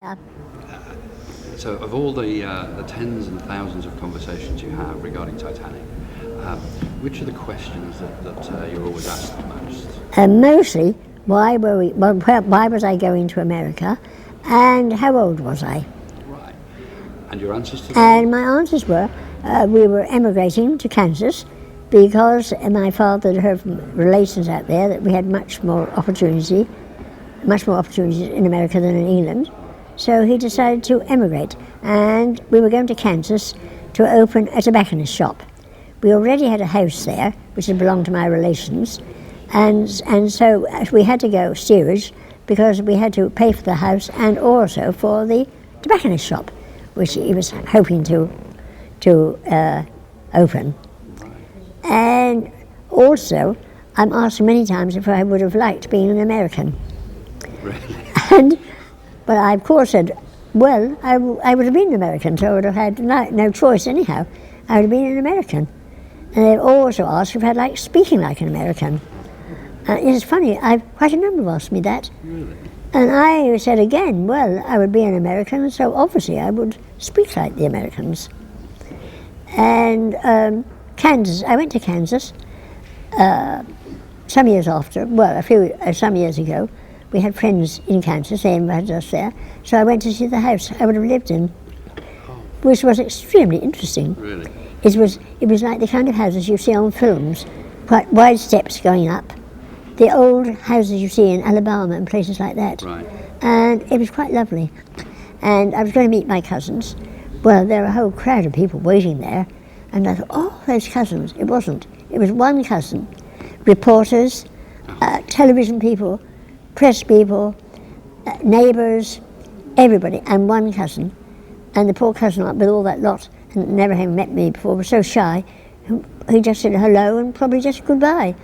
Yeah. So of all the tens and thousands of conversations you have regarding Titanic, which are the questions that you're always asked the most? Mostly, why was I going to America, and how old was I? Right. And your answers to them? And my answers were, we were emigrating to Kansas because my father had heard from relations out there that we had much more opportunities in America than in England. So he decided to emigrate, and we were going to Kansas to open a tobacconist shop. We already had a house there, which had belonged to my relations, and so we had to go steerage because we had to pay for the house and also for the tobacconist shop, which he was hoping to open. And also, I'm asked many times if I would have liked being an American. Really? But I, of course, said, well, I would have been an American, so I would have had no choice anyhow. I would have been an American. And they also asked if I'd like speaking like an American. It's funny, quite a number have asked me that. Really? And I said again, well, I would be an American, so obviously I would speak like the Americans. And Kansas, I went to Kansas some years after, some years ago. We had friends in Kansas, they invited us there, so I went to see the house I would have lived in, which was extremely interesting. Really? It was like the kind of houses you see on films, quite wide steps going up, the old houses you see in Alabama and places like that. Right. And it was quite lovely. And I was going to meet my cousins. Well, there were a whole crowd of people waiting there, and I thought, oh, those cousins. It wasn't. It was one cousin, reporters, television people, press people, neighbours, everybody, and one cousin. And the poor cousin, with all that lot, and never having met me before, was so shy, he just said hello and probably just goodbye.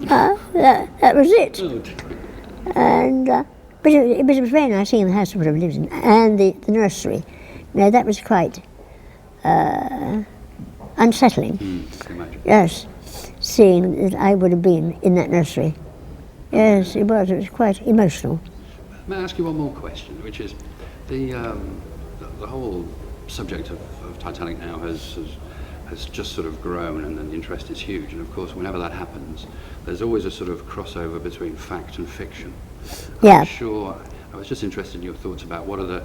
That was it. And but it was very nice seeing the house I would have lived in, and the nursery. Now that was quite unsettling. Yes, seeing that I would have been in that nursery. Yes, it was quite emotional. May I ask you one more question, which is the whole subject of Titanic now has just sort of grown, and the interest is huge. And of course, whenever that happens, there's always a sort of crossover between fact and fiction. Yeah. I'm sure. I was just interested in your thoughts about what are the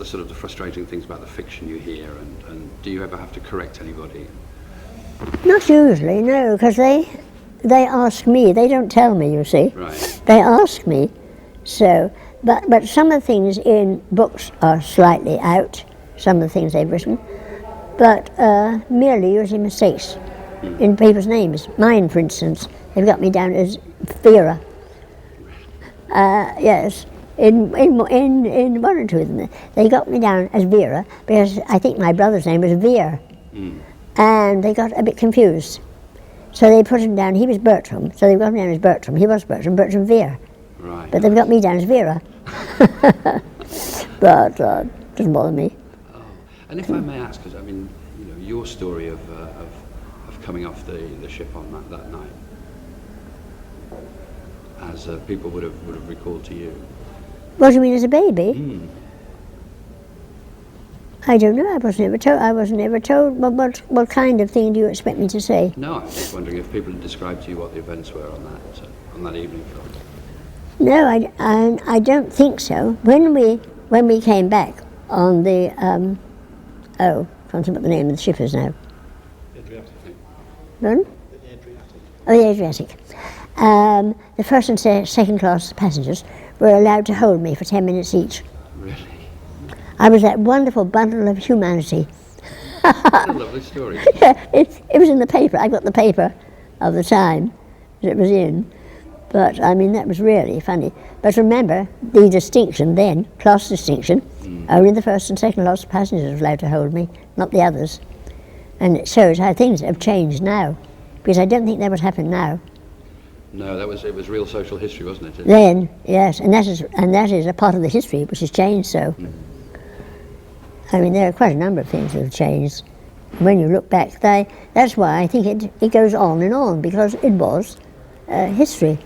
sort of the frustrating things about the fiction you hear, and do you ever have to correct anybody? Not usually, no, because they ask me. They don't tell me, you see. Right. They ask me. So, but some of the things in books are slightly out. Some of the things they've written, but merely usually mistakes in people's names. Mine, for instance, they've got me down as Vera. Yes, in one or two of them, they got me down as Vera because I think my brother's name was Veer, and they got a bit confused. So they put him down. He was Bertram, so they got him down as Bertram. He was Bertram Veer. Right. But they've got me down as Vera. But doesn't bother me. Oh. And if I may ask, because I mean, you know, your story of coming off the ship on that night, as people would have recalled to you. What do you mean, as a baby? I don't know. I wasn't ever told. What kind of thing do you expect me to say? No, I was just wondering if people had described to you what the events were on that evening. No, I don't think so. When we came back on the can't remember what the name of the ship is now. Adriatic. Pardon? The Adriatic. Oh, the Adriatic. The first and second class passengers were allowed to hold me for 10 minutes each. Really? I was that wonderful bundle of humanity. What a lovely story. Yeah, it was in the paper. I got the paper of the time that it was in. But, I mean, that was really funny. But remember, the distinction then, class distinction, only the first and second class passengers were allowed to hold me, not the others. And it shows how things have changed now, because I don't think that would happen now. No, it was real social history, wasn't it? Then, yes, and that is a part of the history which has changed so. I mean, there are quite a number of things that have changed. When you look back, that's why I think it goes on and on, because it was history.